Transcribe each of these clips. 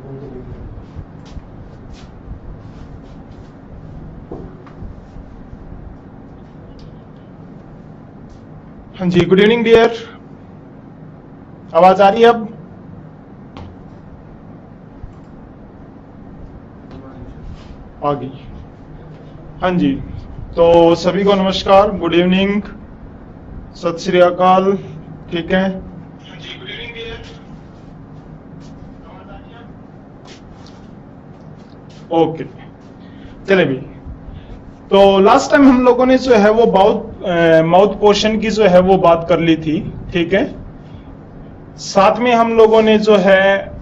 हाँ जी, good evening dear. आवाज आ रही है अब? आ गई। हाँ जी, तो सभी को नमस्कार, गुड इवनिंग, सत श्री अकाल। ठीक है, हाँ जी, गुड इवनिंग डियर। आवाज आ रही है? ओके, चले भी। तो लास्ट टाइम हम लोगों ने जो है वो माउथ पोर्शन की जो है वो बात कर ली थी। ठीक है, साथ में हम लोगों ने जो है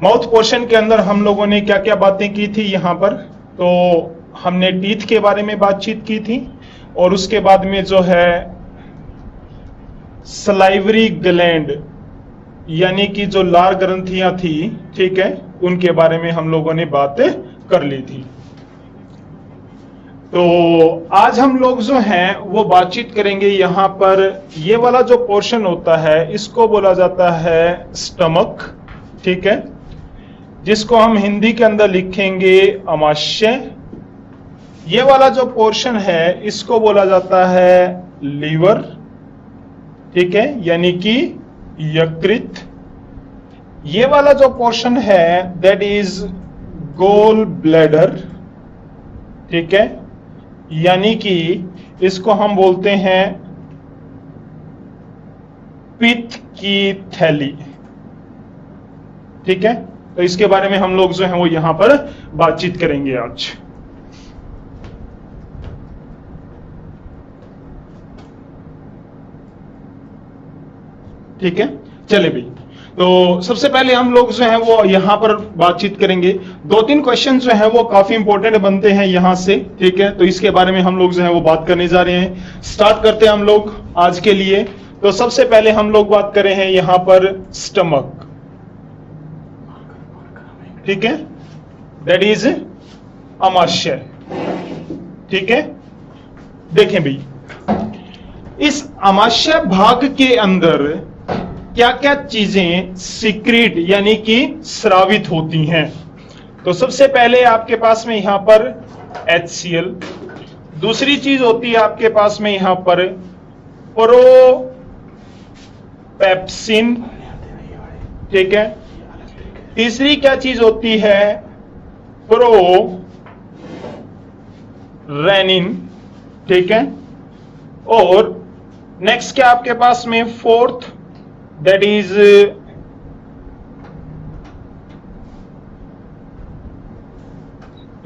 माउथ पोर्शन के अंदर हम लोगों ने क्या क्या बातें की थी यहाँ पर। तो हमने टीथ के बारे में बातचीत की थी और उसके बाद में जो है सलाइवरी ग्लैंड यानी कि जो लार ग्रंथियां थी, ठीक है, उनके बारे में हम लोगों ने बात कर ली थी। तो आज हम लोग जो हैं वो बातचीत करेंगे यहाँ पर। ये वाला जो पोर्शन होता है इसको बोला जाता है स्टमक, ठीक है, जिसको हम हिंदी के अंदर लिखेंगे अमाशय। ये वाला जो पोर्शन है इसको बोला जाता है लीवर, ठीक है, यानी कि यकृत। ये वाला जो पोर्शन है दैट इज गोल ब्लैडर, ठीक है, यानी कि इसको हम बोलते हैं पित्त की थैली। ठीक है, तो इसके बारे में हम लोग जो है वो यहां पर बातचीत करेंगे आज। ठीक है, चले भी। तो सबसे पहले हम लोग जो है वो यहां पर बातचीत करेंगे। दो तीन क्वेश्चन जो है वो काफी इंपॉर्टेंट बनते हैं यहां से, ठीक है, तो इसके बारे में हम लोग जो है वो बात करने जा रहे हैं। स्टार्ट करते हैं हम लोग आज के लिए। तो सबसे पहले हम लोग बात कर रहे हैं यहां पर स्टमक, ठीक है, दैट इज अमाशय। ठीक है, देखें भाई, इस अमाशय भाग के अंदर क्या क्या चीजें सिक्रीट यानी कि स्रावित होती हैं। तो सबसे पहले आपके पास में यहां पर HCl, दूसरी चीज होती है आपके पास में यहां पर प्रोपेप्सिन, ठीक है, तीसरी क्या चीज होती है प्रोरेनिन, ठीक है, और नेक्स्ट क्या आपके पास में फोर्थ दैट इज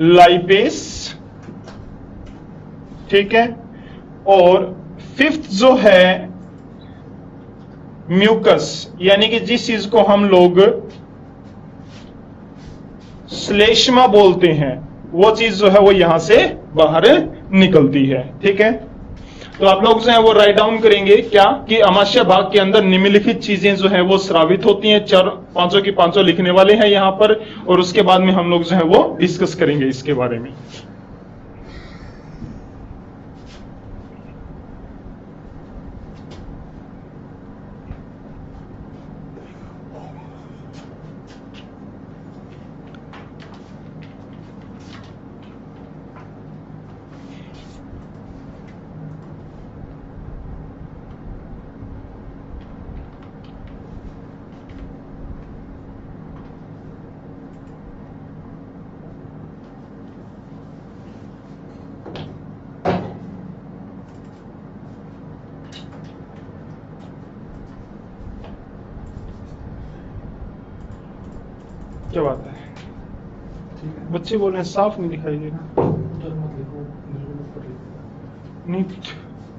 लाइपेस, ठीक है, और फिफ्थ जो है म्यूकस, यानी कि जिस चीज को हम लोग श्लेष्मा बोलते हैं, वो चीज जो है वो यहां से बाहर निकलती है। ठीक है, तो आप लोग जो है वो राइट डाउन करेंगे क्या कि अमाशय भाग के अंदर निम्नलिखित चीजें जो है वो स्रावित होती हैं। चार पांचों की पांचों लिखने वाले हैं यहां पर, और उसके बाद में हम लोग जो है वो डिस्कस करेंगे इसके बारे में। क्या बात है, बच्चे बोल रहे हैं साफ नहीं दिखाई दे रहा। नहीं,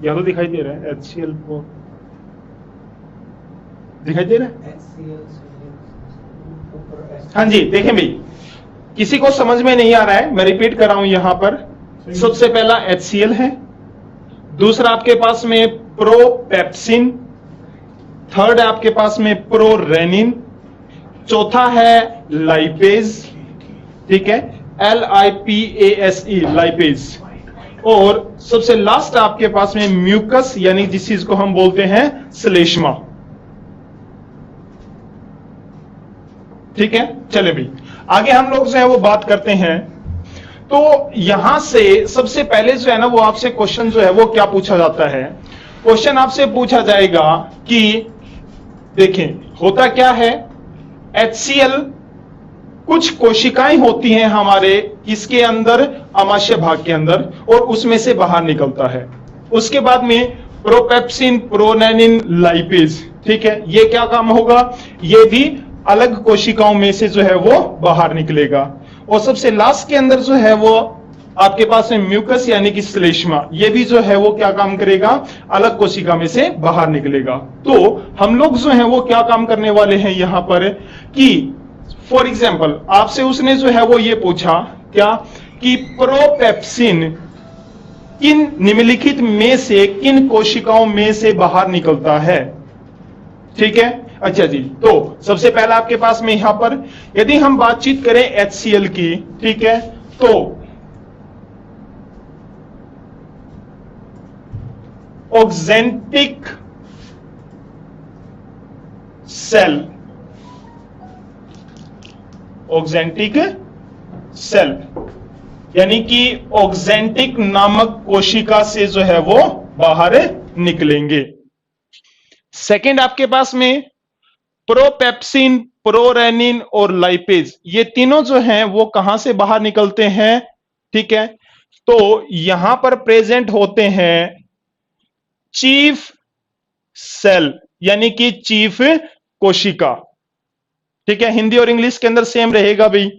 या तो दिखाई दे रहा है HCl को दिखाई दे रहा है। हाँ जी, देखें भाई, किसी को समझ में नहीं आ रहा है, मैं रिपीट कर रहा हूं यहां पर। सबसे पहला HCl है, दूसरा आपके पास में प्रोपेप्सिन, थर्ड आपके पास में प्रोरेनिन, चौथा है लाइपेज, ठीक है, LIPASE लाइपेज, और सबसे लास्ट आपके पास में म्यूकस यानी जिस चीज को हम बोलते हैं श्लेष्मा। ठीक है, चले भाई आगे हम लोग जो है वो बात करते हैं। तो यहां से सबसे पहले जो है ना वो आपसे क्वेश्चन जो है वो क्या पूछा जाता है, क्वेश्चन आपसे पूछा जाएगा कि देखें होता क्या है, HCl कुछ कोशिकाएं होती हैं हमारे इसके अंदर, अमाशय भाग के अंदर, और उसमें से बाहर निकलता है। उसके बाद में प्रोपेप्सिन, प्रोनेनिन, लाइपेज, ठीक है, ये क्या काम होगा, ये भी अलग कोशिकाओं में से जो है वो बाहर निकलेगा। और सबसे लास्ट के अंदर जो है वो आपके पास में म्यूकस यानी कि श्लेष्मा, ये भी जो है वो क्या काम करेगा, अलग कोशिका में से बाहर निकलेगा। तो हम लोग जो है वो क्या काम करने वाले हैं यहां पर कि फॉर एग्जाम्पल आपसे उसने जो है वो ये पूछा क्या कि प्रोपेप्सिन किन निम्नलिखित में से किन कोशिकाओं में से बाहर निकलता है, ठीक है। अच्छा जी, तो सबसे पहला आपके पास में यहां पर यदि हम बातचीत करें HCl की, ठीक है, तो ऑक्जेंटिक सेल, ऑक्जेंटिक सेल यानी कि ऑक्जेंटिक नामक कोशिका से जो है वो बाहर निकलेंगे। सेकंड आपके पास में प्रोपेप्सिन, प्रोरेनिन और लाइपेज, ये तीनों जो हैं वो कहां से बाहर निकलते हैं, ठीक है, तो यहां पर प्रेजेंट होते हैं चीफ सेल यानी कि चीफ कोशिका, ठीक है, हिंदी और इंग्लिश के अंदर सेम रहेगा भाई।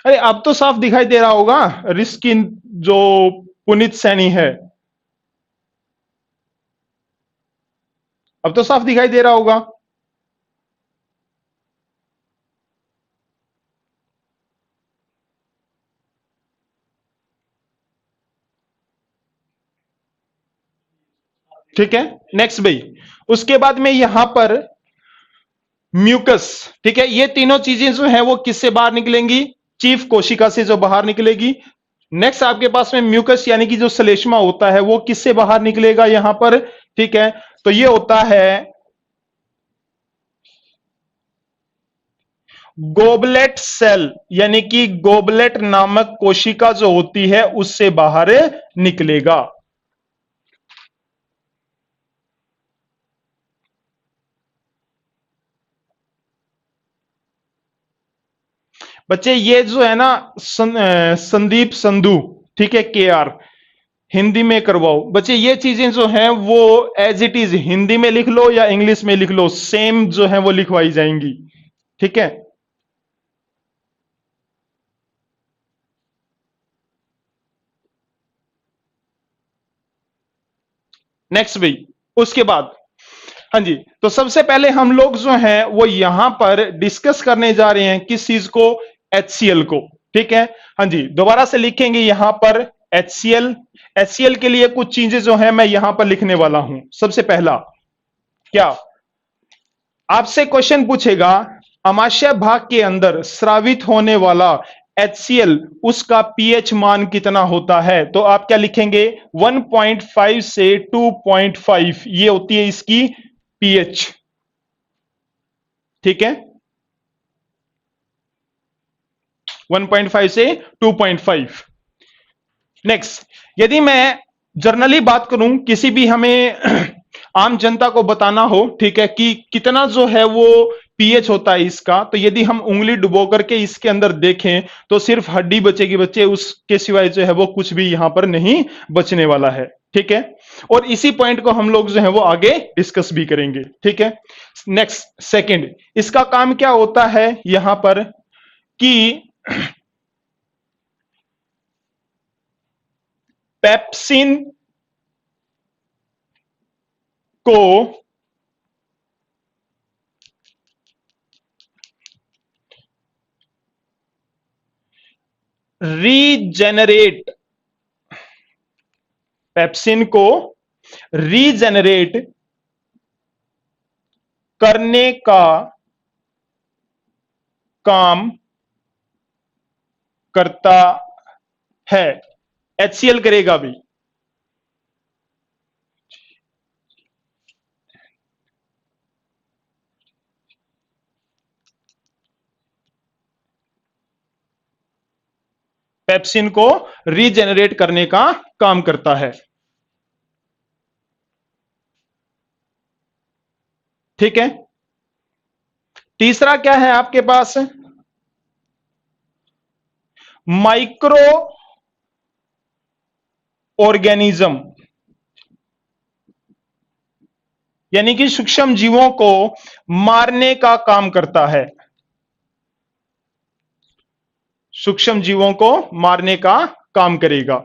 अरे अब तो साफ दिखाई दे रहा होगा, रिस्किन जो पुनीत सैनी है, अब तो साफ दिखाई दे रहा होगा। ठीक है, नेक्स्ट भाई, उसके बाद में यहां पर म्यूकस, ठीक है, ये तीनों चीजें जो है वो किससे बाहर निकलेंगी, चीफ कोशिका से जो बाहर निकलेगी। नेक्स्ट आपके पास में म्यूकस यानी कि जो श्लेष्मा होता है वो किससे बाहर निकलेगा यहां पर, ठीक है, तो ये होता है गोबलेट सेल यानी कि गोबलेट नामक कोशिका जो होती है उससे बाहर निकलेगा। बच्चे ये जो है ना संदीप संधू, ठीक है, KR, हिंदी में करवाओ बच्चे, ये चीजें जो हैं वो एज इट इज हिंदी में लिख लो या इंग्लिश में लिख लो, सेम जो है वो लिखवाई जाएंगी, ठीक है। नेक्स्ट भाई, उसके बाद हाँ जी, तो सबसे पहले हम लोग जो हैं वो यहां पर डिस्कस करने जा रहे हैं किस चीज को, HCl को, ठीक है। हाँ जी, दोबारा से लिखेंगे यहां पर HCl के लिए कुछ चीजें जो है मैं यहां पर लिखने वाला हूं। सबसे पहला क्या, आपसे क्वेश्चन पूछेगा अमाशय भाग के अंदर स्रावित होने वाला HCl, उसका pH मान कितना होता है, तो आप क्या लिखेंगे, 1.5 से 2.5, ये होती है इसकी pH, ठीक है, 1.5 से 2.5। नेक्स्ट, यदि मैं जर्नली बात करूं, किसी भी हमें आम जनता को बताना हो, ठीक है, कि कितना जो है वो पीएच होता है इसका, तो यदि हम उंगली डुबो करके इसके अंदर देखें तो सिर्फ हड्डी बचेगी बच्चे, उसके सिवाय जो है वो कुछ भी यहां पर नहीं बचने वाला है, ठीक है। और इसी पॉइंट को हम लोग जो है वो आगे डिस्कस भी करेंगे, ठीक है। नेक्स्ट, सेकंड, इसका काम क्या होता है यहां पर कि पेप्सिन को रीजेनरेट, पेप्सिन को रीजेनरेट करने का काम करता है, HCl करेगा भी। पेप्सिन को रीजेनरेट करने का काम करता है। ठीक है, तीसरा क्या है आपके पास, माइक्रो ऑर्गेनिज्म, यानी कि सूक्ष्म जीवों को मारने का काम करता है। सूक्ष्म जीवों को मारने का काम करेगा।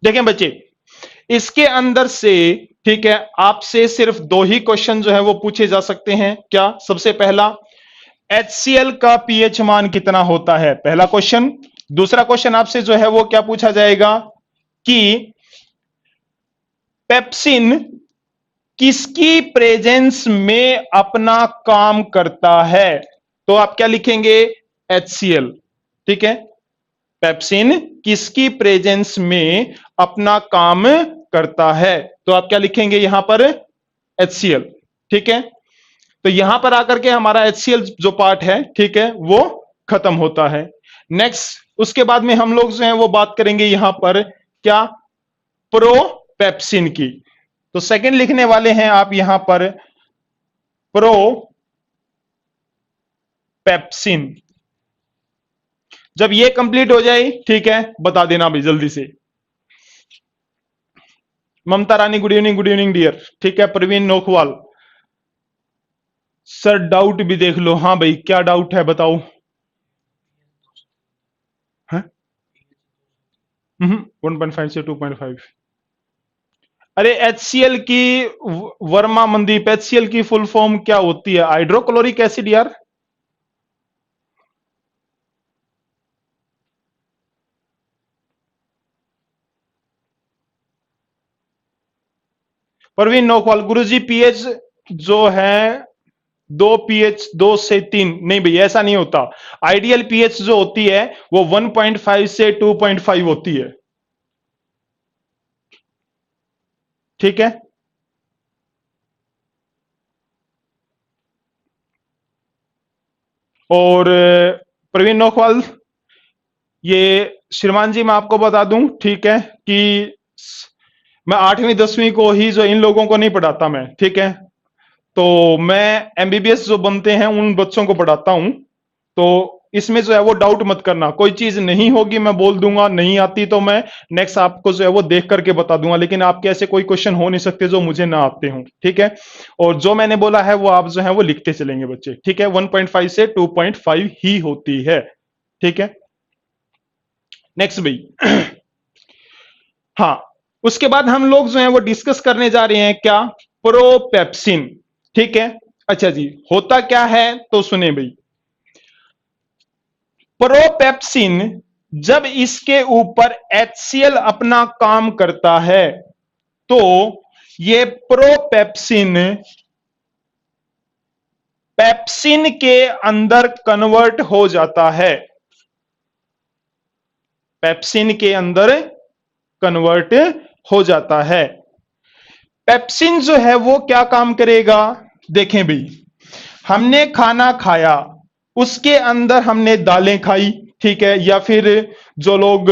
देखें बच्चे, इसके अंदर से, ठीक है, आपसे सिर्फ दो ही क्वेश्चन जो है वो पूछे जा सकते हैं। क्या? सबसे पहला, HCl का पीएच मान कितना होता है, पहला क्वेश्चन। दूसरा क्वेश्चन आपसे जो है वो क्या पूछा जाएगा कि पेप्सिन किसकी प्रेजेंस में अपना काम करता है। तो आप क्या लिखेंगे? HCl। ठीक है, पेप्सिन किसकी प्रेजेंस में अपना काम करता है, तो आप क्या लिखेंगे यहां पर? HCl। ठीक है, तो यहां पर आकर के हमारा HCl जो पार्ट है, ठीक है, वो खत्म होता है। नेक्स्ट, उसके बाद में हम लोग जो है वो बात करेंगे यहां पर क्या, प्रोपेप्सिन की। तो सेकंड लिखने वाले हैं आप यहां पर प्रोपेप्सिन। जब ये कंप्लीट हो जाए, ठीक है, बता देना भाई जल्दी से। Mamta Rani good evening, good evening dear. ठीक है, प्रवीण नोखवाल सर डाउट भी देख लो। हाँ भाई, क्या डाउट है बताओ। 1.5 से 2.5। अरे HCl की, वर्मा मनदीप, HCl की फुल फॉर्म क्या होती है? हाइड्रोक्लोरिक एसिड यार। प्रवीण नौकवाल, गुरुजी पीएच जो है 2 pH 2 से 3, नहीं भैया ऐसा नहीं होता। आइडियल पीएच जो होती है वो 1.5 से 2.5 होती है। ठीक है, और प्रवीण नौखवाल, ये श्रीमान जी मैं आपको बता दूं, ठीक है, कि मैं 8वीं 10वीं को ही जो इन लोगों को नहीं पढ़ाता मैं, ठीक है, तो मैं MBBS जो बनते हैं उन बच्चों को पढ़ाता हूं। तो इसमें जो है वो डाउट मत करना, कोई चीज नहीं होगी मैं बोल दूंगा, नहीं आती तो मैं नेक्स्ट आपको जो है वो देख करके बता दूंगा, लेकिन आपके ऐसे कोई क्वेश्चन हो नहीं सकते जो मुझे ना आते हों। ठीक है, और जो मैंने बोला है वो आप जो है वो लिखते चलेंगे बच्चे। ठीक है, 1.5 से 2.5 ही होती है। ठीक है, नेक्स्ट भाई। हाँ, उसके बाद हम लोग जो है वो डिस्कस करने जा रहे हैं क्या, प्रोपेप्सिन। ठीक है, अच्छा जी, होता क्या है तो सुने भाई। प्रोपेप्सिन जब इसके ऊपर HCl अपना काम करता है तो ये प्रोपेप्सिन पेप्सिन के अंदर कन्वर्ट हो जाता है। पेप्सिन के अंदर कन्वर्ट हो जाता है। पेप्सिन जो है वो क्या काम करेगा, देखें भाई, हमने खाना खाया, उसके अंदर हमने दालें खाई, ठीक है, या फिर जो लोग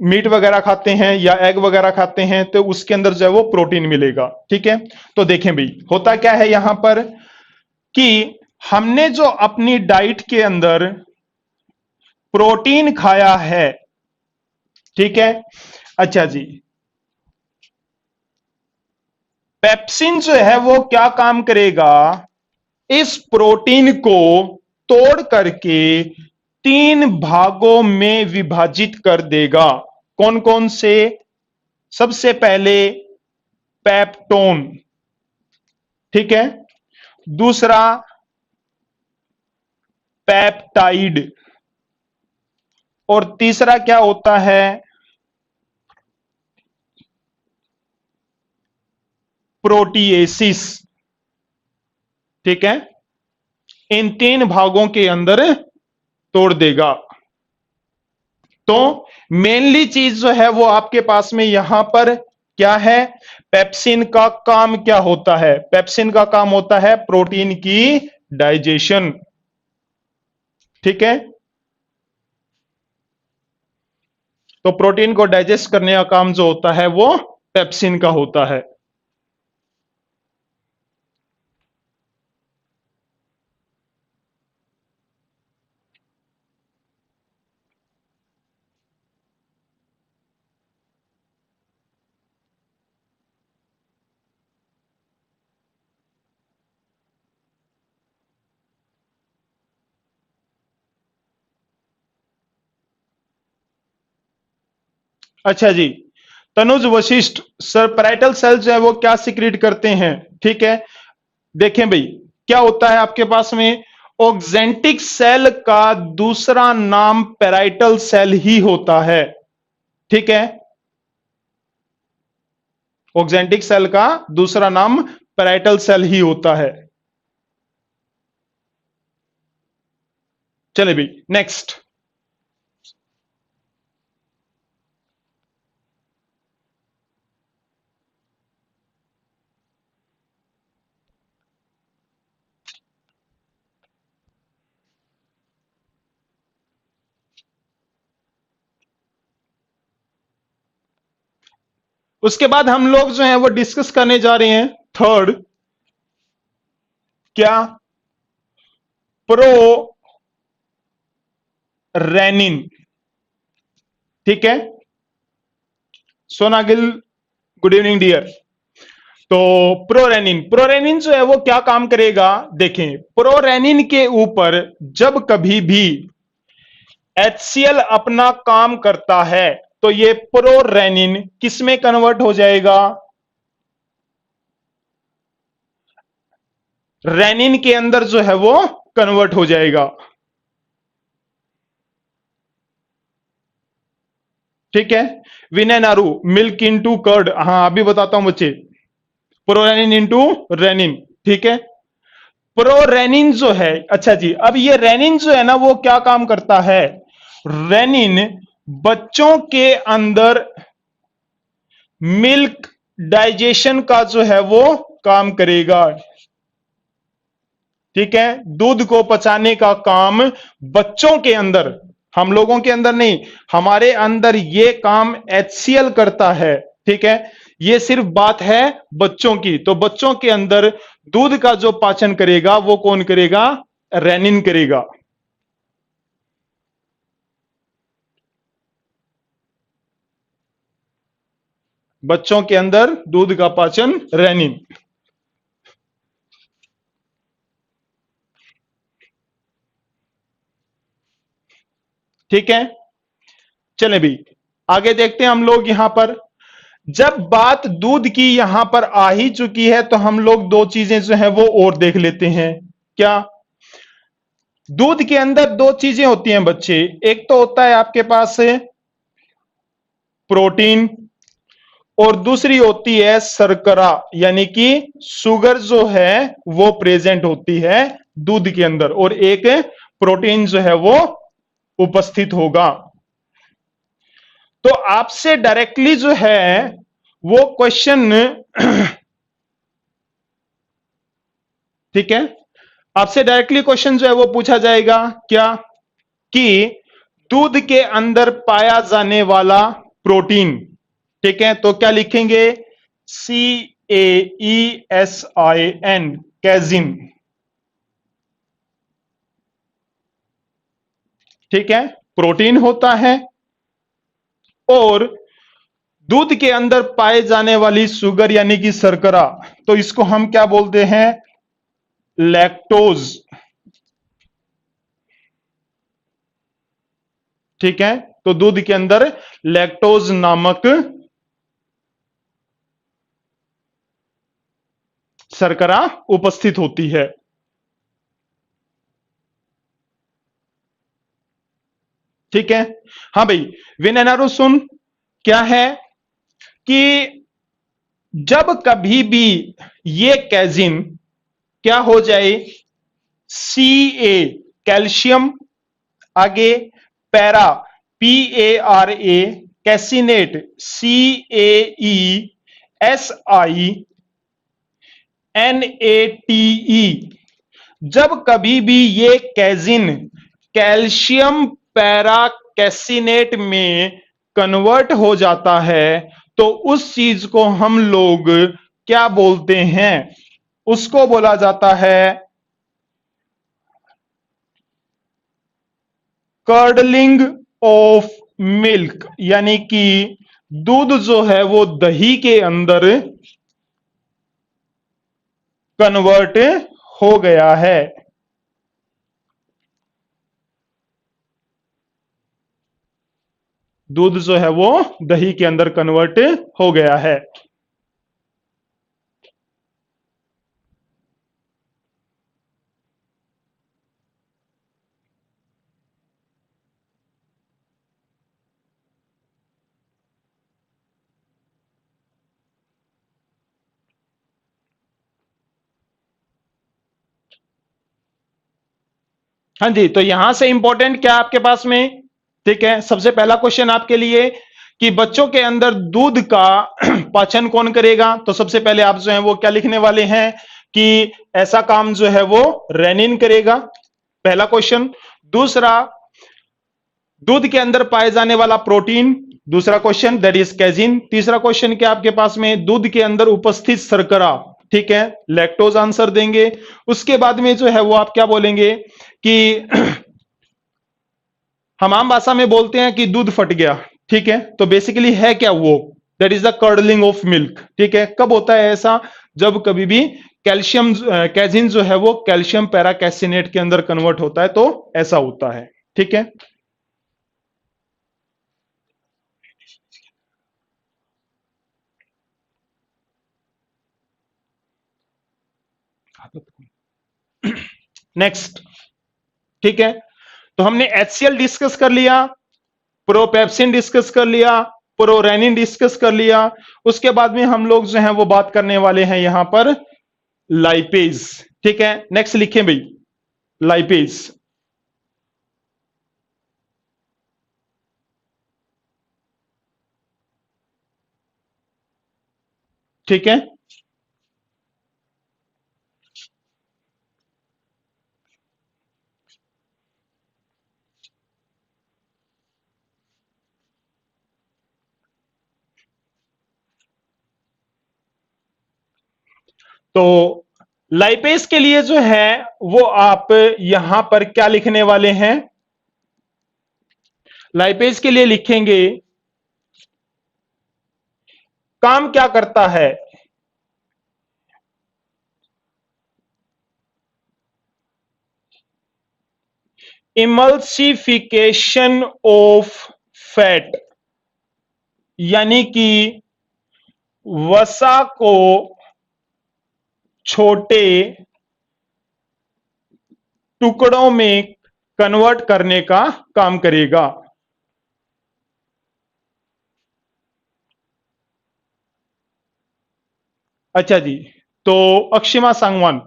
मीट वगैरह खाते हैं या एग वगैरह खाते हैं तो उसके अंदर जो है वो प्रोटीन मिलेगा। ठीक है, तो देखें भाई, होता क्या है यहां पर कि हमने जो अपनी डाइट के अंदर प्रोटीन खाया है, ठीक है, अच्छा जी, पेप्सिन जो है वो क्या काम करेगा, इस प्रोटीन को तोड़ करके 3 भागों में विभाजित कर देगा। कौन कौन से? सबसे पहले पेप्टोन, ठीक है, दूसरा पेप्टाइड, और तीसरा क्या होता है, प्रोटीएसिस। ठीक है, इन 3 भागों के अंदर तोड़ देगा। तो मेनली चीज जो है वो आपके पास में यहां पर क्या है, पेप्सिन का काम क्या होता है, पेप्सिन का काम होता है प्रोटीन की डाइजेशन। ठीक है, तो प्रोटीन को डाइजेस्ट करने का काम जो होता है वो पेप्सिन का होता है। अच्छा जी, Tanuj Vashisht sir, parietal cell जो है वो क्या सिक्रीट करते हैं? ठीक है, देखें भाई, क्या होता है आपके पास में, ऑक्जेंटिक सेल का दूसरा नाम पैराइटल सेल ही होता है। ठीक है, ऑक्जेंटिक सेल का दूसरा नाम पैराइटल सेल ही होता है। चले भाई नेक्स्ट। उसके बाद हम लोग जो है वो डिस्कस करने जा रहे हैं थर्ड, क्या, प्रो रेनिन। ठीक है, सोनागिल, गुड इवनिंग डियर। तो प्रोरेनिन, प्रोरेनिन जो है वो क्या काम करेगा, देखें, प्रोरेनिन के ऊपर जब कभी भी HCl अपना काम करता है तो ये प्रोरेनिन किस में कन्वर्ट हो जाएगा, रेनिन के अंदर जो है वो कन्वर्ट हो जाएगा। ठीक है, विनेनारू, मिल्क इनटू कर्ड, हाँ अभी बताता हूं बच्चे, प्रोरेनिन इनटू रेनिन। ठीक है, प्रोरेनिन जो है, अच्छा जी, अब ये रेनिन जो है ना वो क्या काम करता है, रेनिन बच्चों के अंदर मिल्क डाइजेशन का जो है वो काम करेगा। ठीक है, दूध को पचाने का काम बच्चों के अंदर, हम लोगों के अंदर नहीं, हमारे अंदर ये काम HCl करता है। ठीक है, ये सिर्फ बात है बच्चों की, तो बच्चों के अंदर दूध का जो पाचन करेगा वो कौन करेगा, रेनिन करेगा। बच्चों के अंदर दूध का पाचन रेनिन। ठीक है, चले भी आगे देखते हैं हम लोग। यहां पर जब बात दूध की यहां पर आ ही चुकी है तो हम लोग दो चीजें जो है वो और देख लेते हैं। क्या, दूध के अंदर दो चीजें होती हैं बच्चे, एक तो होता है आपके पास प्रोटीन और दूसरी होती है शर्करा, यानी कि शुगर जो है वो प्रेजेंट होती है दूध के अंदर, और एक प्रोटीन जो है वो उपस्थित होगा। तो आपसे डायरेक्टली जो है वो क्वेश्चन ठीक है, आपसे डायरेक्टली क्वेश्चन जो है वो पूछा जाएगा, क्या, कि दूध के अंदर पाया जाने वाला प्रोटीन। ठीक है, तो क्या लिखेंगे, CAESIN, कैजिन। ठीक है, प्रोटीन होता है और दूध के अंदर पाए जाने वाली शुगर यानी कि शर्करा, तो इसको हम क्या बोलते हैं, लैक्टोज। ठीक है, तो दूध के अंदर लैक्टोज नामक शर्करा उपस्थित होती है। ठीक है, हाँ भाई, विनेनारो सुन, क्या है कि जब कभी भी ये कैजिन क्या हो जाए, Ca कैल्शियम, आगे पैरा PARA, कैसिनेट CAESINATE। जब कभी भी ये कैजिन कैल्शियम पैरा कैसिनेट में कन्वर्ट हो जाता है तो उस चीज को हम लोग क्या बोलते हैं? उसको बोला जाता है कर्डलिंग ऑफ मिल्क, यानी कि दूध जो है वो दही के अंदर कन्वर्ट हो गया है। दूध जो है वो दही के अंदर कन्वर्ट हो गया है। हाँ जी, तो यहां से इंपॉर्टेंट क्या आपके पास में? ठीक है, सबसे पहला क्वेश्चन आपके लिए कि बच्चों के अंदर दूध का पाचन कौन करेगा? तो सबसे पहले आप जो है वो क्या लिखने वाले हैं कि ऐसा काम जो है वो रेनिन करेगा, पहला क्वेश्चन। दूसरा, दूध के अंदर पाए जाने वाला प्रोटीन, दूसरा क्वेश्चन, दैट इज कैजिन। तीसरा क्वेश्चन क्या आपके पास में? दूध के अंदर उपस्थित शर्करा, ठीक है, लैक्टोज आंसर देंगे। उसके बाद में जो है वो आप क्या बोलेंगे कि हम आम भाषा में बोलते हैं कि दूध फट गया, ठीक है, तो बेसिकली है क्या वो? That is the curdling of milk, ठीक है। कब होता है ऐसा? जब कभी भी कैल्शियम कैजिन जो है वो कैल्शियम पैराकैसिनेट के अंदर कन्वर्ट होता है तो ऐसा होता है, ठीक है। नेक्स्ट, ठीक है, तो हमने HCl डिस्कस कर लिया, प्रोपेप्सिन डिस्कस कर लिया, प्रोरेनिन डिस्कस कर लिया। उसके बाद में हम लोग जो है वो बात करने वाले हैं यहां पर लाइपेज, ठीक है। नेक्स्ट लिखें भाई, लाइपेज, ठीक है। तो लाइपेज के लिए जो है वो आप यहां पर क्या लिखने वाले हैं? लाइपेज के लिए लिखेंगे काम क्या करता है? इमल्सिफिकेशन ऑफ फैट, यानी कि वसा को छोटे टुकड़ों में कन्वर्ट करने का काम करेगा। अच्छा जी, तो अक्षिमा सांगवान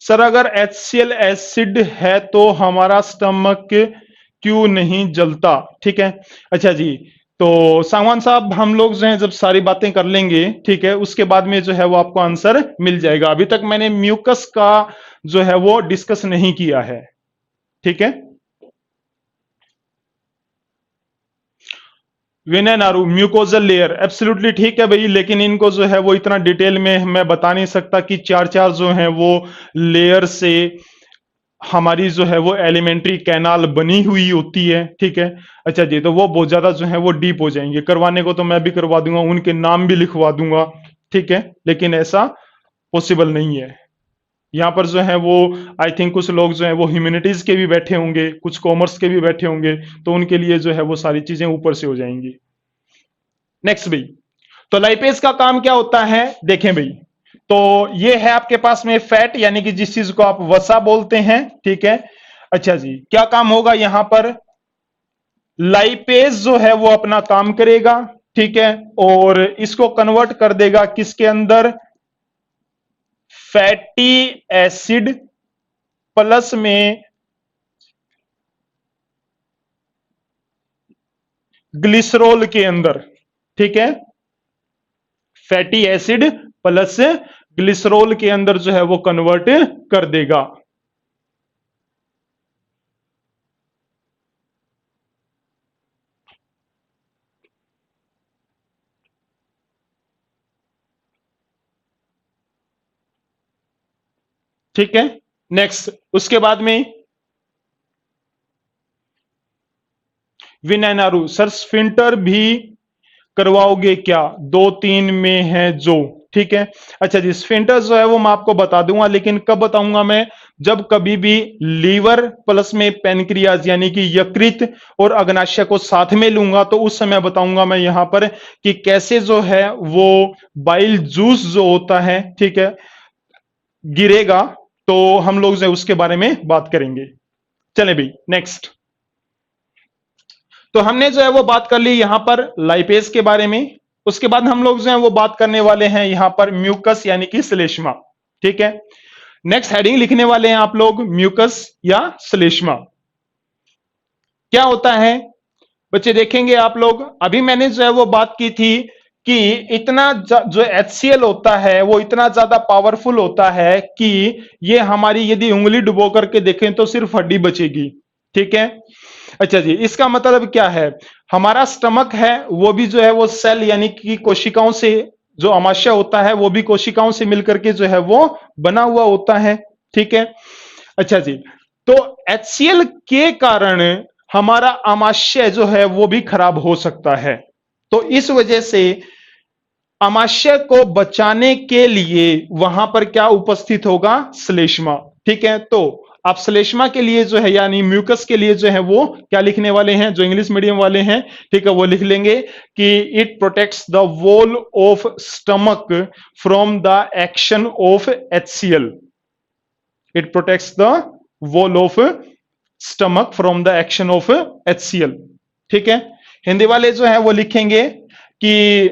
सर, अगर HCl एसिड है तो हमारा स्टमक क्यों नहीं जलता? ठीक है, अच्छा जी, तो सांगवान साहब हम लोग जो है जब सारी बातें कर लेंगे, ठीक है, उसके बाद में जो है वो आपको आंसर मिल जाएगा। अभी तक मैंने म्यूकस का जो है वो डिस्कस नहीं किया है, ठीक है। विनय नारू, म्यूकोजल लेयर, एब्सोल्युटली ठीक है भाई, लेकिन इनको जो है वो इतना डिटेल में मैं बता नहीं सकता कि चार चार जो है वो लेयर से हमारी जो है वो एलिमेंट्री कैनाल बनी हुई होती है, ठीक है। अच्छा जी, तो वो बहुत ज्यादा जो है वो डीप हो जाएंगे, करवाने को तो मैं भी करवा दूंगा, उनके नाम भी लिखवा दूंगा, ठीक है, लेकिन ऐसा पॉसिबल नहीं है। यहाँ पर जो है वो आई थिंक कुछ लोग जो है वो ह्यूमैनिटीज के भी बैठे होंगे, कुछ कॉमर्स के भी बैठे होंगे, तो उनके लिए जो है वो सारी चीजें ऊपर से हो जाएंगी। नेक्स्ट भाई, तो लाइपेज का काम क्या होता है देखें भाई। तो ये है आपके पास में फैट, यानी कि जिस चीज को आप वसा बोलते हैं, ठीक है। अच्छा जी, क्या काम होगा यहां पर? लाइपेज जो है वो अपना काम करेगा, ठीक है, और इसको कन्वर्ट कर देगा किसके अंदर? फैटी एसिड प्लस में ग्लिसरॉल के अंदर, ठीक है, फैटी एसिड प्लस ग्लिसरॉल के अंदर जो है वो कन्वर्ट कर देगा। ठीक है, नेक्स्ट उसके बाद में विनैनारू, सर स्फिंटर भी करवाओगे क्या? 2-3 में है जो, ठीक है। अच्छा जी, स्फिंटर जो है वो मैं आपको बता दूंगा, लेकिन कब बताऊंगा मैं? जब कभी भी लीवर प्लस में पेनक्रियाज यानी कि यकृत और अग्नाशय को साथ में लूंगा तो उस समय बताऊंगा मैं यहां पर कि कैसे जो है वो बाइल जूस जो होता है, ठीक है, गिरेगा। तो हम लोग जो है उसके बारे में बात करेंगे। चले भाई नेक्स्ट। तो हमने जो है वो बात कर ली यहां पर लाइपेज के बारे में। उसके बाद हम लोग जो है वो बात करने वाले हैं यहां पर म्यूकस यानी कि श्लेष्मा, ठीक है। नेक्स्ट हेडिंग लिखने वाले हैं आप लोग म्यूकस या श्लेष्मा। क्या होता है बच्चे देखेंगे आप लोग, अभी मैंने जो है वो बात की थी कि इतना जो HCl होता है वो इतना ज्यादा पावरफुल होता है कि ये हमारी यदि उंगली डुबो करके देखें तो सिर्फ हड्डी बचेगी, ठीक है। अच्छा जी, इसका मतलब क्या है? हमारा स्टमक है वो भी जो है वो सेल यानी कि कोशिकाओं से, जो अमाशय होता है वो भी कोशिकाओं से मिलकर के जो है वो बना हुआ होता है, ठीक है। अच्छा जी, तो HCl के कारण हमारा आमाशय जो है वो भी खराब हो सकता है। तो इस वजह से आमाशय को बचाने के लिए वहां पर क्या उपस्थित होगा? श्लेष्मा, ठीक है। तो आप श्लेष्मा के लिए जो है यानी म्यूकस के लिए जो है वो क्या लिखने वाले हैं? जो इंग्लिश मीडियम वाले हैं, ठीक है, वो लिख लेंगे कि it protects the wall of stomach from the action of HCl। It protects the wall of stomach from the action of HCl, ठीक है। हिंदी वाले जो है वो लिखेंगे कि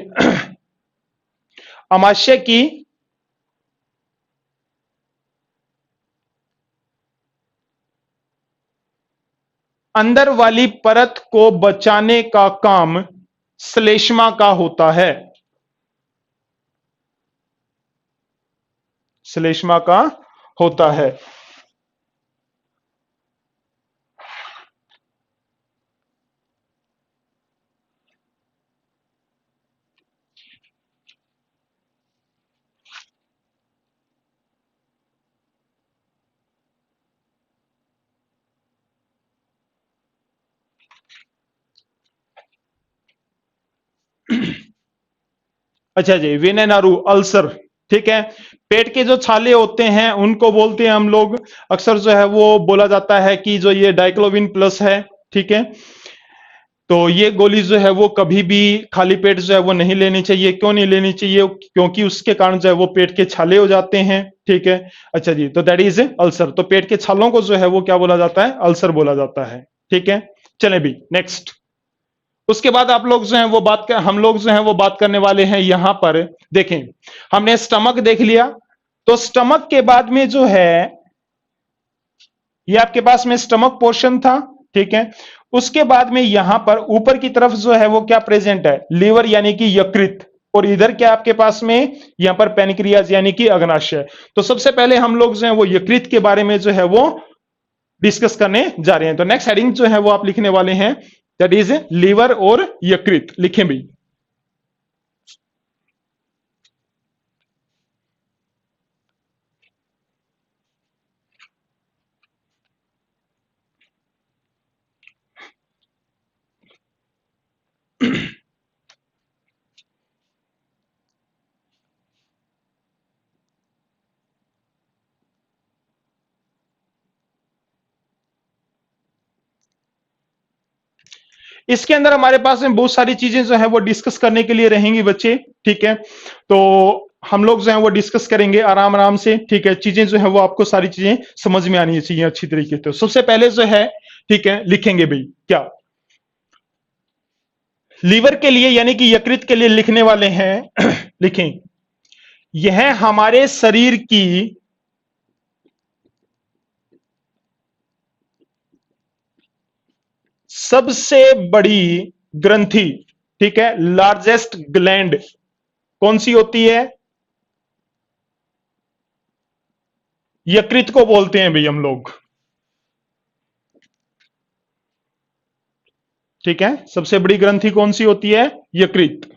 अमाशय की अंदर वाली परत को बचाने का काम श्लेष्मा का होता है। श्लेष्मा का होता है। अच्छा जी, विनेनारू अल्सर, ठीक है। पेट के जो छाले होते हैं उनको बोलते हैं हम लोग, अक्सर जो है वो बोला जाता है कि जो ये डाइक्लोविन प्लस है, ठीक है। तो ये गोली जो है वो कभी भी खाली पेट जो है वो नहीं लेनी चाहिए। क्यों नहीं लेनी चाहिए? क्योंकि उसके कारण जो है वो पेट के छाले हो जाते हैं, ठीक है। अच्छा जी, तो दैट इज अल्सर। तो पेट के छालों को जो है वो क्या बोला जाता है? अल्सर बोला जाता है, ठीक है। चले भी नेक्स्ट। उसके बाद आप लोग जो है वो हम लोग जो है वो बात करने वाले हैं यहां पर। देखें, हमने स्टमक देख लिया, तो स्टमक के बाद में जो है ये आपके पास में स्टमक पोर्शन था, ठीक है। उसके बाद में यहां पर ऊपर की तरफ जो है वो क्या प्रेजेंट है? लीवर यानी कि यकृत। और इधर क्या आपके पास में यहां पर पेनक्रियाज यानी कि अग्नाशय। तो सबसे पहले हम लोग जो है वो यकृत के बारे में जो है वो डिस्कस करने जा रहे हैं। तो नेक्स्ट हेडिंग जो है वो आप लिखने वाले हैं, दैट इज लीवर और यकृत। लिखें भी। इसके अंदर हमारे पास में बहुत सारी चीजें जो है वो डिस्कस करने के लिए रहेंगी बच्चे, ठीक है। तो हम लोग जो है वो डिस्कस करेंगे आराम आराम से, ठीक है। चीजें जो है वो आपको सारी चीजें समझ में आनी चाहिए अच्छी तरीके से। तो सबसे पहले जो है, ठीक है, लिखेंगे भाई क्या? लीवर के लिए यानी कि यकृत के लिए लिखने वाले हैं लिखें, यह हमारे शरीर की सबसे बड़ी ग्रंथि, ठीक है, लार्जेस्ट ग्लैंड कौन सी होती है? यकृत को बोलते हैं भाई हम लोग, ठीक है। सबसे बड़ी ग्रंथि कौन सी होती है? यकृत।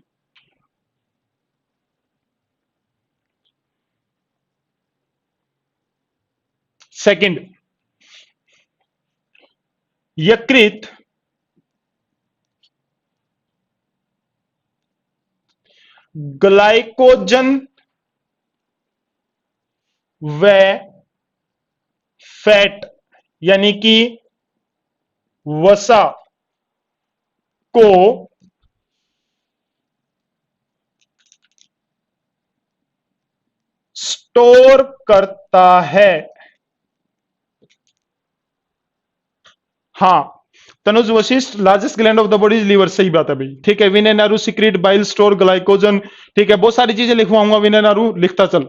सेकंड, यकृत ग्लाइकोजन व फैट यानी कि वसा को स्टोर करता है। हां, Tanuj Vashisht, largest gland of the body is liver, सही बात है भाई, ठीक है। Vinay Naru secrete bile store glycogen, ठीक है, बहुत सारी चीजें लिखवाऊंगा विनय नारू, लिखता चल।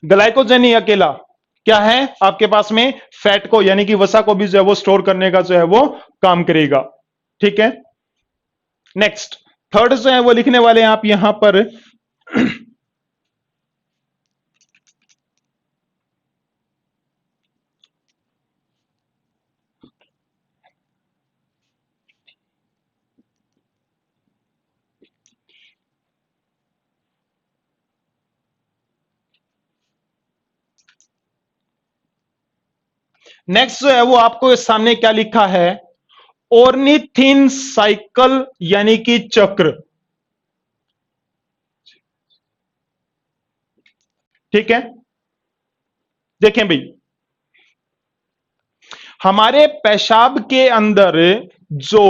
ग्लाइकोजन ही अकेला क्या है आपके पास में? फैट को यानी कि वसा को भी जो है वो स्टोर करने का जो है वो काम करेगा, ठीक है। नेक्स्ट, थर्ड जो है वो लिखने वाले हैं आप यहां पर नेक्स्ट जो है वो आपको सामने क्या लिखा है? ऑर्निथिन साइकिल यानी कि चक्र, ठीक है। देखें भाई, हमारे पेशाब के अंदर जो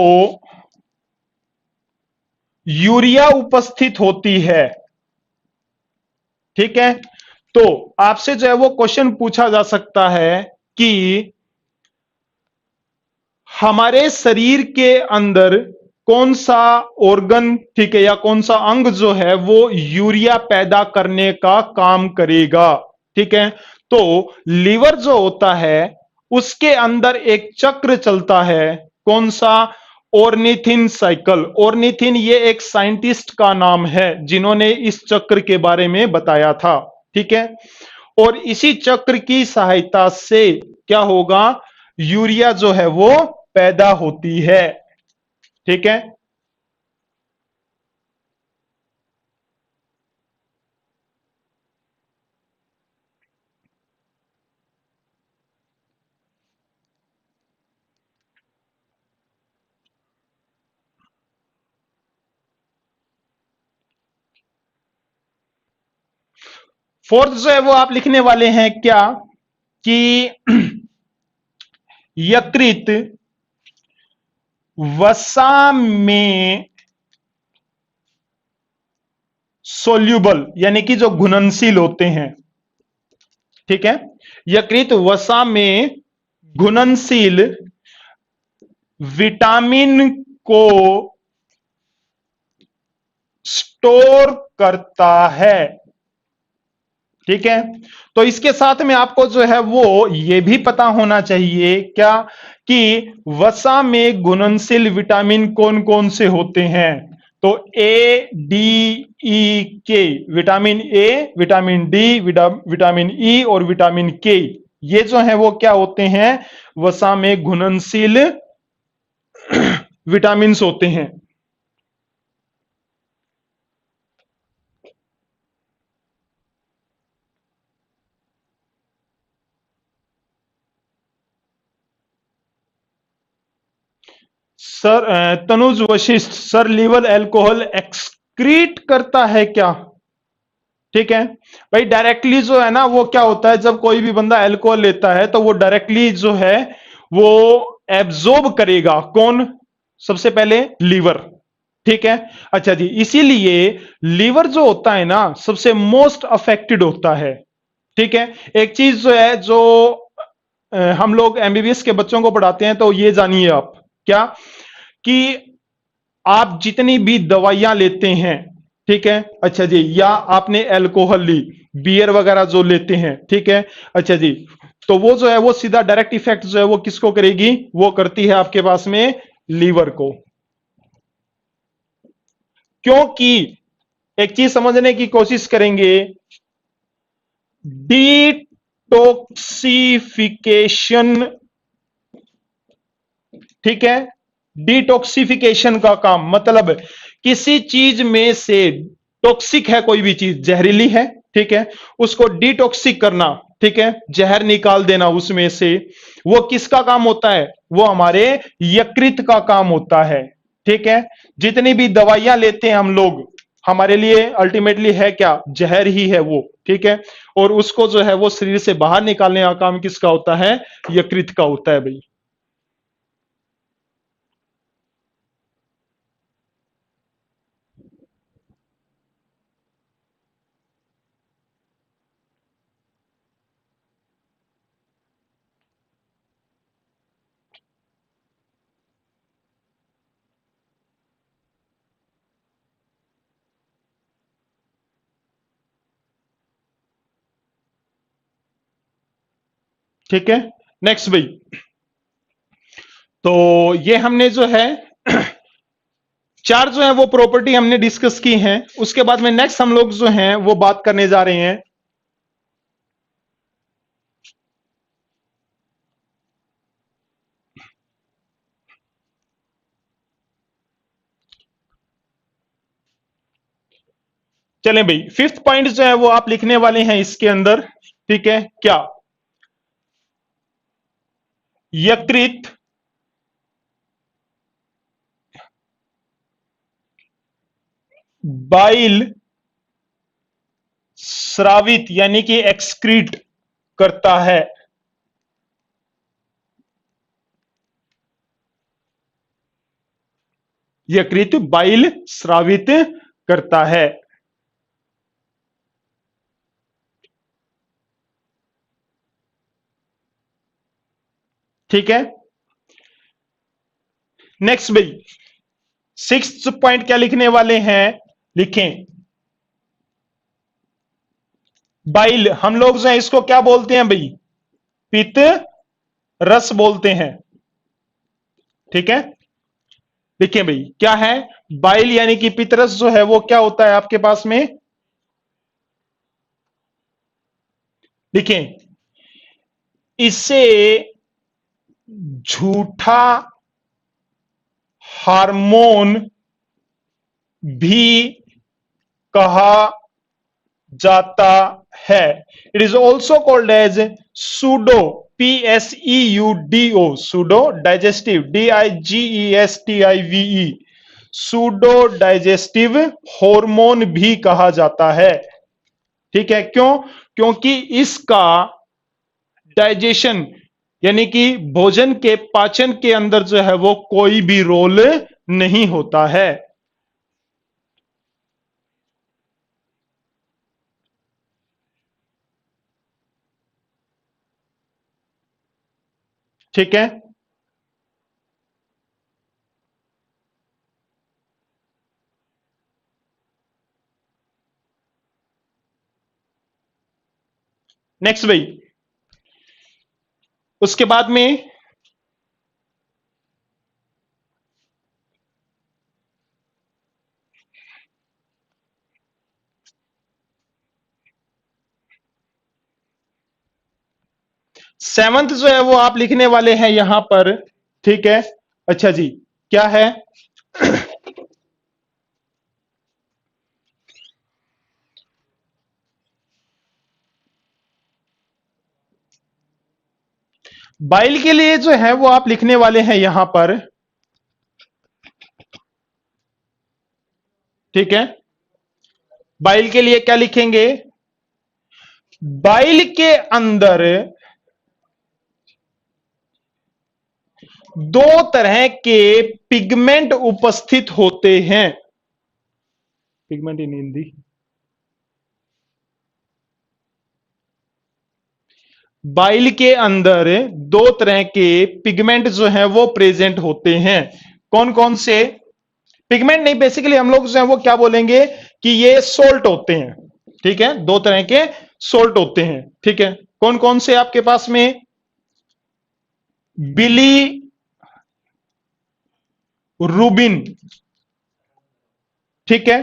यूरिया उपस्थित होती है, ठीक है, तो आपसे जो है वो क्वेश्चन पूछा जा सकता है कि हमारे शरीर के अंदर कौन सा ऑर्गन, ठीक है, या कौन सा अंग जो है वो यूरिया पैदा करने का काम करेगा, ठीक है। तो लीवर जो होता है उसके अंदर एक चक्र चलता है, कौन सा? Ornithine cycle. ऑर्निथिन ये एक साइंटिस्ट का नाम है जिन्होंने इस चक्र के बारे में बताया था, ठीक है। और इसी चक्र की सहायता से क्या होगा? यूरिया जो है वो पैदा होती है, ठीक है। फोर्थ जो है वो आप लिखने वाले हैं क्या कि यकृत वसा में सोल्यूबल यानी कि जो घुलनशील होते हैं, ठीक है। यकृत वसा में घुलनशील विटामिन को स्टोर करता है, ठीक है। तो इसके साथ में आपको जो है वो ये भी पता होना चाहिए क्या कि वसा में घुलनशील विटामिन कौन कौन से होते हैं? तो ए, डी, ई, के, vitamin A, vitamin D, vitamin E और विटामिन के, ये जो है वो क्या होते हैं? वसा में घुलनशील विटामिन होते हैं। Sir Tanuj Vashisht, sir liver alcohol excrete करता है क्या? ठीक है भाई, डायरेक्टली जो है ना वो क्या होता है, जब कोई भी बंदा अल्कोहल लेता है तो वो डायरेक्टली जो है वो एब्जॉर्ब करेगा, कौन? सबसे पहले लीवर, ठीक है। अच्छा जी, इसीलिए लीवर जो होता है ना सबसे मोस्ट अफेक्टेड होता है, ठीक है। एक चीज जो है जो हम लोग एमबीबीएस के बच्चों को पढ़ाते हैं, तो ये जानिए आप क्या कि आप जितनी भी दवाइयां लेते हैं, ठीक है, अच्छा जी, या आपने अल्कोहल ली, बियर वगैरह जो लेते हैं, ठीक है, अच्छा जी, तो वो जो है वो सीधा डायरेक्ट इफेक्ट जो है वो किसको करेगी, वो करती है आपके पास में लीवर को। क्योंकि एक चीज समझने की कोशिश करेंगे, डिटॉक्सिफिकेशन, ठीक है, डिटॉक्सिफिकेशन का काम मतलब किसी चीज में से टॉक्सिक है, कोई भी चीज जहरीली है, ठीक है, उसको डिटॉक्सिक करना, ठीक है, जहर निकाल देना उसमें से, वो किसका काम होता है, वो हमारे यकृत का काम होता है, ठीक है। जितनी भी दवाइयां लेते हैं हम लोग, हमारे लिए अल्टीमेटली है क्या, जहर ही है वो, ठीक है, और उसको जो है वो शरीर से बाहर निकालने का काम किसका होता है, यकृत का होता है भाई। ठीक है, नेक्स्ट भाई। तो ये हमने जो है चार जो है वो प्रॉपर्टी हमने डिस्कस की हैं। उसके बाद में नेक्स्ट हम लोग जो हैं वो बात करने जा रहे हैं चलें भाई, फिफ्थ पॉइंट जो है वो आप लिखने वाले हैं इसके अंदर, ठीक है, क्या, यकृत बाइल स्रावित यानी कि एक्सक्रीट करता है। यकृत बाइल स्रावित करता है, ठीक है। नेक्स्ट भाई, सिक्स्थ पॉइंट क्या लिखने वाले हैं, लिखें, बाइल हम लोग जो है इसको क्या बोलते हैं भाई, पित्त रस बोलते हैं, ठीक है। देखिए भाई क्या है, बाइल यानी कि पितरस जो है वो क्या होता है आपके पास में, देखिए, इसे झूठा हार्मोन भी कहा जाता है। It is also called as pseudo, PSEUDO, pseudo digestive, DIGESTIVE, pseudo digestive hormone भी कहा जाता है, ठीक है। क्यों, क्योंकि इसका डाइजेशन यानी कि भोजन के पाचन के अंदर जो है वो कोई भी रोल नहीं होता है, ठीक है। नेक्स्ट भाई, उसके बाद में सेवंथ जो है वो आप लिखने वाले हैं यहां पर, ठीक है। अच्छा जी, क्या है, बाइल के लिए जो है वो आप लिखने वाले हैं यहां पर, ठीक है। बाइल के लिए क्या लिखेंगे, बाइल के अंदर दो तरह के पिगमेंट उपस्थित होते हैं, पिगमेंट इन हिंदी, बाइल के अंदर दो तरह के पिगमेंट जो हैं वो प्रेजेंट होते हैं। कौन कौन से पिगमेंट, नहीं बेसिकली हम लोग जो है वो क्या बोलेंगे कि ये सोल्ट होते हैं, ठीक है, दो तरह के सोल्ट होते हैं, ठीक है। कौन कौन से आपके पास में? बिली रूबिन, ठीक है।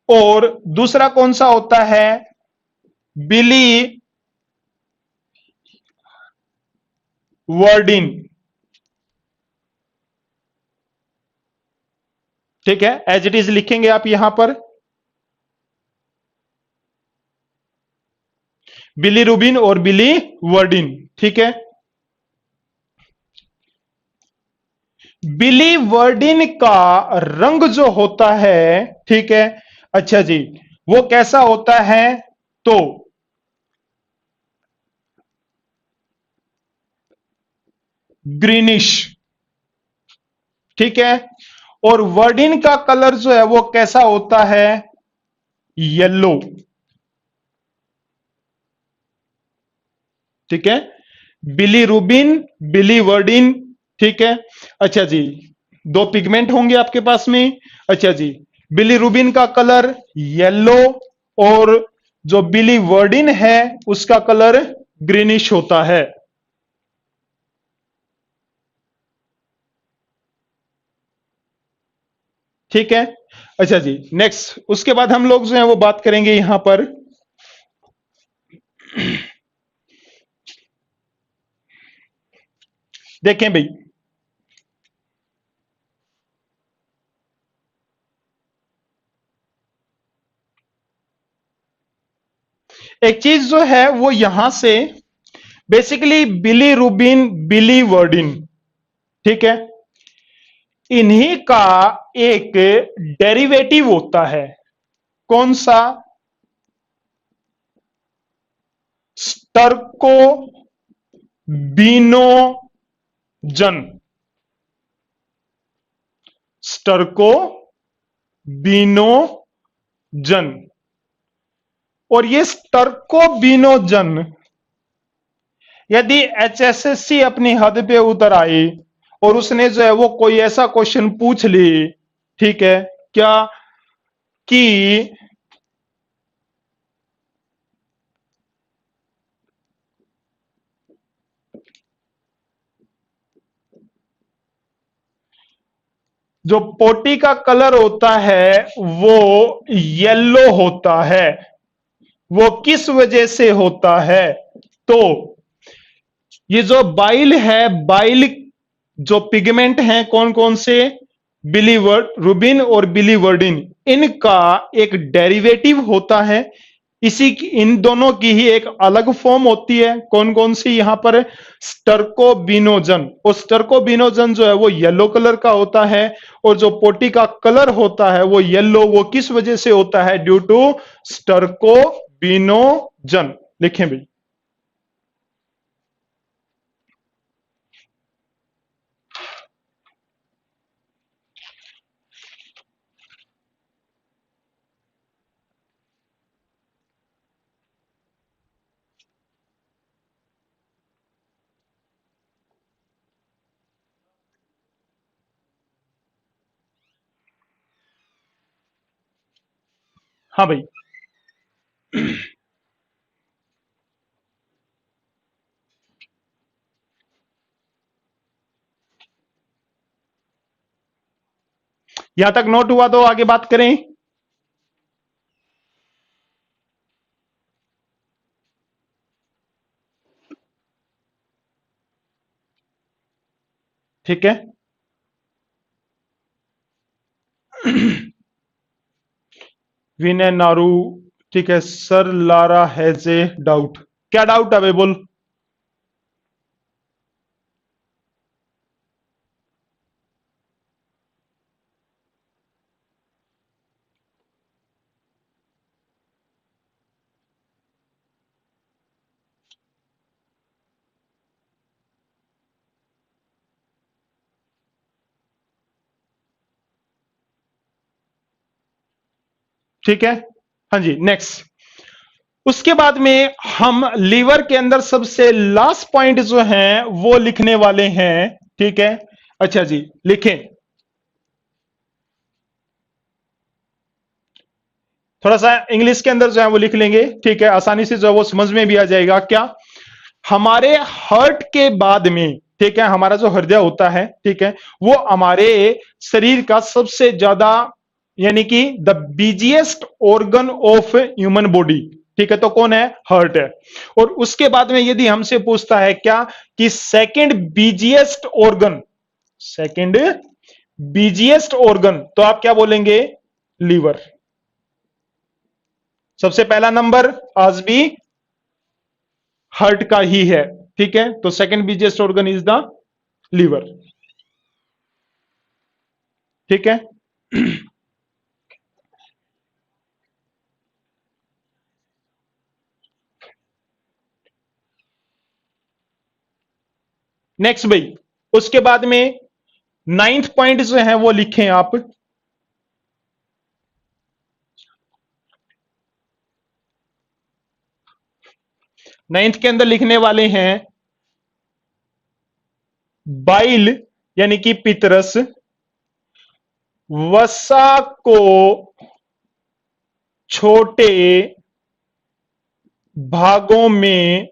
और दूसरा कौन सा होता है? बिली वर्डिन, ठीक है। एज इट इज लिखेंगे आप यहां पर, बिली रूबिन और बिली वर्डिन, ठीक है। बिली वर्डिन का रंग जो होता है, ठीक है, अच्छा जी, वो कैसा होता है? तो ग्रीनिश, ठीक है। और वर्डिन का कलर जो है वो कैसा होता है? येलो, ठीक है। बिली रूबिन, बिली वर्डिन, ठीक है। अच्छा जी, दो पिगमेंट होंगे आपके पास में। अच्छा जी, बिली रूबिन का कलर येलो और जो बिली वर्डिन है उसका कलर ग्रीनिश होता है, ठीक है। अच्छा जी, नेक्स्ट उसके बाद हम लोग जो है वो बात करेंगे यहां पर, देखें भाई, एक चीज जो है वो यहां से बेसिकली बिली रूबिन, बिली वर्डिन, ठीक है, इन्हीं का एक डेरिवेटिव होता है। कौन सा? स्टर्को बीनोजन, स्टर्को बीनोजन। और ये स्टर्को बीनोजन यदि एचएसएससी अपनी हद पे उतर आई और उसने जो है वो कोई ऐसा क्वेश्चन पूछ ली, ठीक है, क्या कि जो पोटी का कलर होता है वो येलो होता है, वो किस वजह से होता है? तो ये जो बाइल है, बाइल जो पिगमेंट हैं कौन कौन से? बिलीवर्ड रूबिन और बिलीवर्डिन, इनका एक डेरिवेटिव होता है। इसी की, इन दोनों की ही एक अलग फॉर्म होती है। कौन कौन सी? यहां पर स्टर्कोबिनोजन, और स्टर्कोबिनोजन जो है वो येलो कलर का होता है, और जो पोटी का कलर होता है वो येलो, वो किस वजह से होता है? Due to stercobilinogen. लिखें भाई। हाँ भाई, यहां तक नोट हुआ तो आगे बात करें। ठीक है, विनय नारू, ठीक है। Sir Lara has a doubt. क्या डाउट है भाई? बोल। ठीक है, हाँ जी, नेक्स्ट। उसके बाद में हम लीवर के अंदर सबसे लास्ट पॉइंट जो है वो लिखने वाले हैं, ठीक है। अच्छा जी, लिखें। थोड़ा सा इंग्लिश के अंदर जो है वो लिख लेंगे, ठीक है, आसानी से जो है वो समझ में भी आ जाएगा। क्या? हमारे हार्ट के बाद में, ठीक है, हमारा जो हृदय होता है, ठीक है, वो हमारे शरीर का सबसे ज्यादा, यानी कि the busiest organ of human body, ठीक है, तो कौन है? हार्ट है। और उसके बाद में यदि हमसे पूछता है क्या कि second busiest organ, second busiest organ, तो आप क्या बोलेंगे? लीवर। सबसे पहला नंबर आज भी हार्ट का ही है, ठीक है, तो second busiest organ is the liver, ठीक है। नेक्स्ट भाई, उसके बाद में नाइन्थ पॉइंट जो है वो लिखें आप। नाइन्थ के अंदर लिखने वाले हैं बाइल, यानी कि पितरस वसा को छोटे भागों में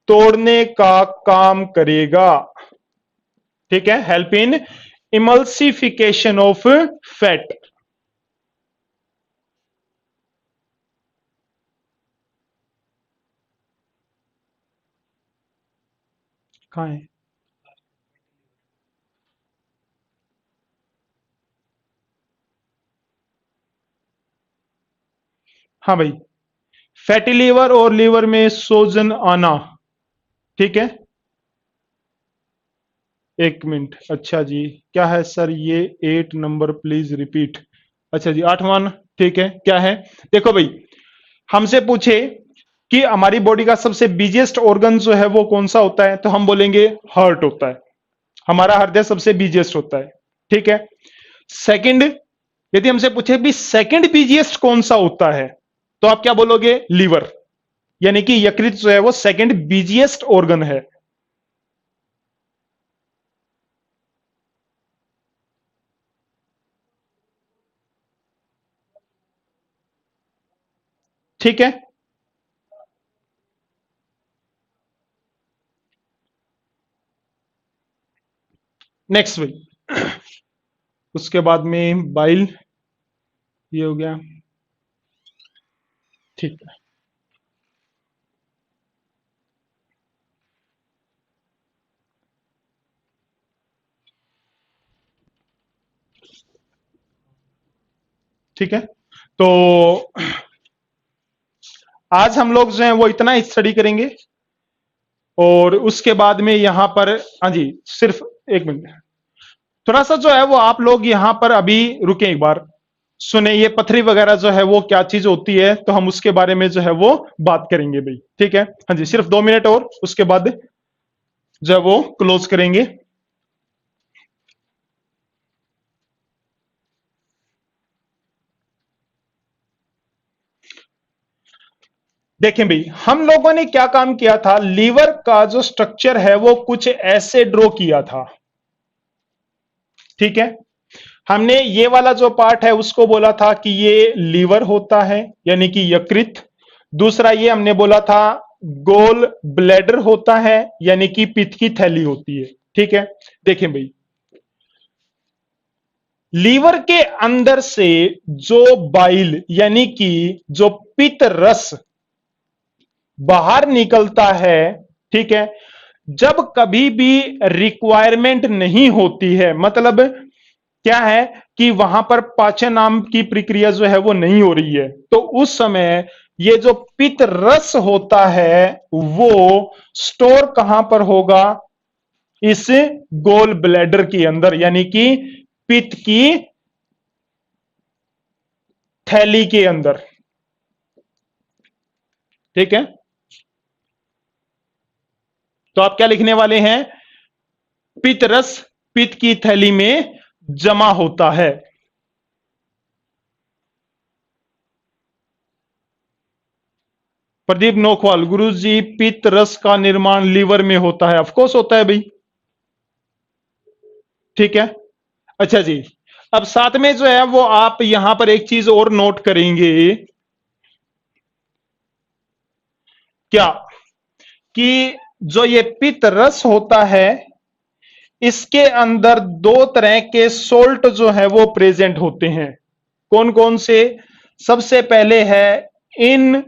तोड़ने का काम करेगा, ठीक है, help in emulsification of fat. कहां है? हाँ भाई, फैटी लीवर और लीवर में सोजन आना, ठीक है। एक मिनट, अच्छा जी, क्या है सर ये 8 नंबर प्लीज रिपीट। अच्छा जी, 8वां, ठीक है, क्या है? देखो भाई, हमसे पूछे कि हमारी बॉडी का सबसे बिजिएस्ट ऑर्गन जो है वो कौन सा होता है, तो हम बोलेंगे हार्ट होता है, हमारा हृदय सबसे बिजिएस्ट होता है, ठीक है। सेकंड, यदि हमसे पूछे भी सेकंड बिजिएस्ट कौन सा होता है, तो आप क्या बोलोगे? लीवर, यानी कि यकृत जो है वो सेकंड बिजिएस्ट ऑर्गन है। ठीक है, नेक्स्ट भाई, उसके बाद में बाइल, ये हो गया, ठीक है। ठीक है, तो आज हम लोग जो है वो इतना स्टडी करेंगे, और उसके बाद में यहां पर, हाँ जी, सिर्फ एक मिनट, थोड़ा सा जो है वो आप लोग यहां पर अभी रुके, एक बार सुने, ये पथरी वगैरह जो है वो क्या चीज होती है, तो हम उसके बारे में जो है वो बात करेंगे भाई, ठीक है। हाँ जी, सिर्फ 2 मिनट, और उसके बाद जो है वो क्लोज करेंगे। देखें भाई, हम लोगों ने क्या काम किया था, लीवर का जो स्ट्रक्चर है वो कुछ ऐसे ड्रॉ किया था, ठीक है। हमने ये वाला जो पार्ट है उसको बोला था कि ये लीवर होता है, यानी कि यकृत। दूसरा ये हमने बोला था गोल ब्लैडर होता है, यानी कि पित्त की थैली होती है, ठीक है। देखें भाई, लीवर के अंदर से जो बाइल, यानी कि जो पित्त रस बाहर निकलता है, ठीक है, जब कभी भी रिक्वायरमेंट नहीं होती है, मतलब क्या है कि वहां पर पाचन नाम की प्रक्रिया जो है वो नहीं हो रही है, तो उस समय ये जो पित्त रस होता है वो स्टोर कहां पर होगा? इस गोल ब्लैडर के अंदर, यानी कि पित्त की थैली के अंदर, ठीक है। तो आप क्या लिखने वाले हैं? पित्त रस पित्त की थैली में जमा होता है। प्रदीप नोखवाल, गुरु जी पित्त रस का निर्माण लीवर में होता है, ऑफकोर्स होता है भाई, ठीक है। अच्छा जी, अब साथ में जो है वो आप यहां पर एक चीज और नोट करेंगे, क्या कि जो ये पित्त रस होता है इसके अंदर दो तरह के सोल्ट जो है वो प्रेजेंट होते हैं। कौन कौन से? सबसे पहले है इन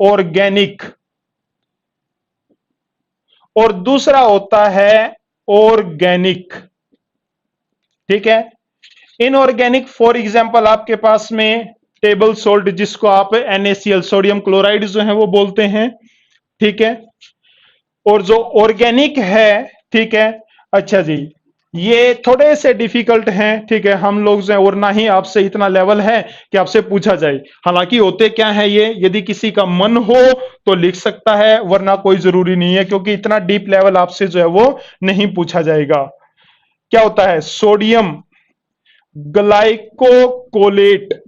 ऑर्गेनिक और दूसरा होता है ऑर्गेनिक। ठीक है, इनऑर्गेनिक फॉर एग्जांपल आपके पास में टेबल सोल्ट जिसको आप NaCl सोडियम क्लोराइड जो है वो बोलते हैं। ठीक है, और जो ऑर्गेनिक है, ठीक है, अच्छा जी, ये थोड़े से डिफिकल्ट हैं। ठीक है, हम लोग जो है और ना ही आपसे इतना लेवल है कि आपसे पूछा जाए। हालांकि होते क्या है, ये यदि किसी का मन हो तो लिख सकता है, वरना कोई जरूरी नहीं है, क्योंकि इतना डीप लेवल आपसे जो है वो नहीं पूछा जाएगा। क्या होता है? सोडियम ग्लाइकोकोलेट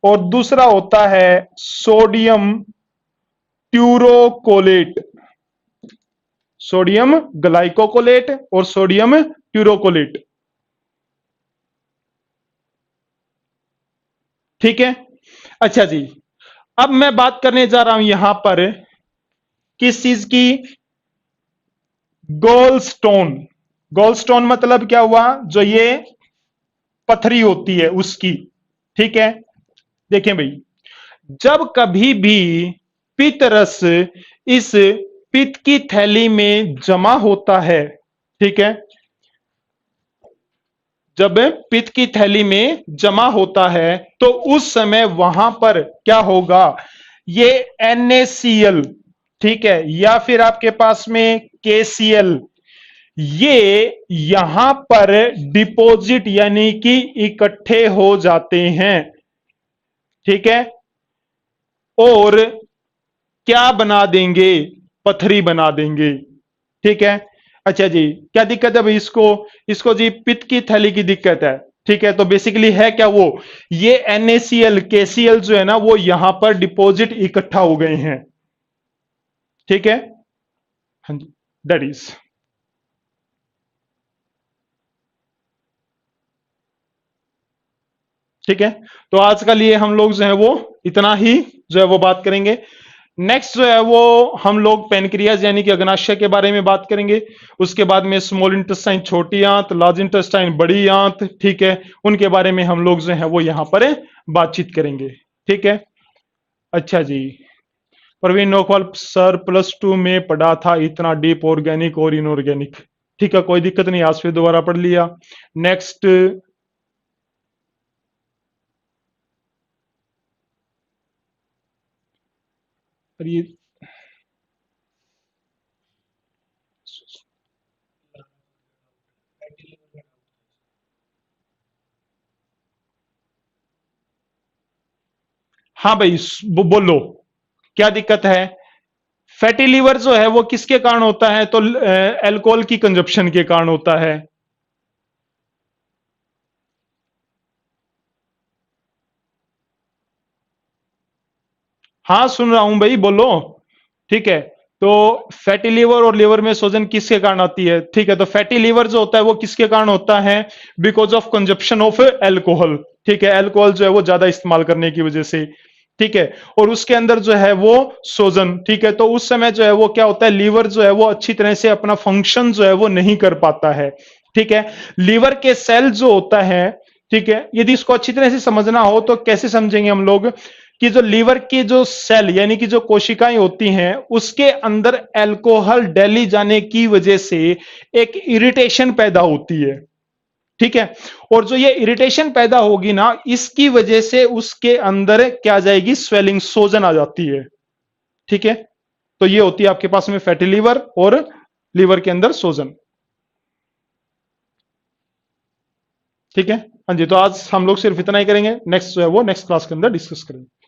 और दूसरा होता है सोडियम ट्यूरोकोलेट। सोडियम ग्लाइकोकोलेट और सोडियम ट्यूरोकोलेट। ठीक है, अच्छा जी, अब मैं बात करने जा रहा हूं यहां पर किस चीज की? गोलस्टोन। गोलस्टोन मतलब क्या हुआ? जो ये पथरी होती है उसकी। ठीक है, देखें भाई, जब कभी भी पित्त रस इस पित्त की थैली में जमा होता है, ठीक है, जब पित्त की थैली में जमा होता है तो उस समय वहां पर क्या होगा? ये NaCl, ठीक है, या फिर आपके पास में KCl, ये यहां पर डिपॉजिट यानी कि इकट्ठे हो जाते हैं। ठीक है, और क्या बना देंगे? पथरी बना देंगे। ठीक है, अच्छा जी, क्या दिक्कत है भाई? इसको इसको जी पित्त की थैली की दिक्कत है। ठीक है, तो बेसिकली है क्या वो? ये NaCl KCl जो है ना वो यहां पर डिपॉजिट इकट्ठा हो गए हैं। ठीक है, हाँ जी, दैट इज। ठीक है, तो आज का लिए हम लोग जो है वो इतना ही जो है वो बात करेंगे। नेक्स्ट जो है वो हम लोग पेनक्रियाज यानी कि अग्नाशय के बारे में बात करेंगे। उसके बाद में स्मॉल इंटेस्टाइन छोटी आंत, लार्ज इंटेस्टाइन बड़ी आंत, ठीक है, उनके बारे में हम लोग जो है वो यहां पर बातचीत करेंगे। ठीक है, अच्छा जी, प्रवीण नोकवाल सर +2 में पढ़ा था इतना डीप ऑर्गेनिक और इनऑर्गेनिक। ठीक है, कोई दिक्कत नहीं, आज फिर दोबारा पढ़ लिया। नेक्स्ट, ये हाँ भाई, बोलो क्या दिक्कत है? फैटी लीवर जो है वो किसके कारण होता है? तो अल्कोहल की कंजप्शन के कारण होता है। हाँ सुन रहा हूं भाई, बोलो। ठीक है, तो फैटी लीवर और लीवर में सोजन किसके कारण आती है? ठीक है, तो फैटी लीवर जो होता है वो किसके कारण होता है? Because of consumption of alcohol. ठीक है, एल्कोहल जो है वो ज्यादा इस्तेमाल करने की वजह से। ठीक है, और उसके अंदर जो है वो सोजन, ठीक है, तो उस समय जो है वो क्या होता है? लीवर जो है वो अच्छी तरह से अपना फंक्शन जो है वो नहीं कर पाता है। ठीक है, लीवर के सेल जो होता है, ठीक है, यदि इसको अच्छी तरह से समझना हो तो कैसे समझेंगे हम लोग? कि जो लीवर की जो सेल यानी कि जो कोशिकाएं होती हैं उसके अंदर अल्कोहल डेली जाने की वजह से एक इरिटेशन पैदा होती है। ठीक है, और जो ये इरिटेशन पैदा होगी ना, इसकी वजह से उसके अंदर क्या आ जाएगी? स्वेलिंग, सोजन आ जाती है। ठीक है, तो ये होती है आपके पास में फैटी लीवर और लीवर के अंदर सोजन। ठीक है, हाँ जी, तो आज हम लोग सिर्फ इतना ही करेंगे। नेक्स्ट जो है वो नेक्स्ट क्लास के अंदर डिस्कस करेंगे।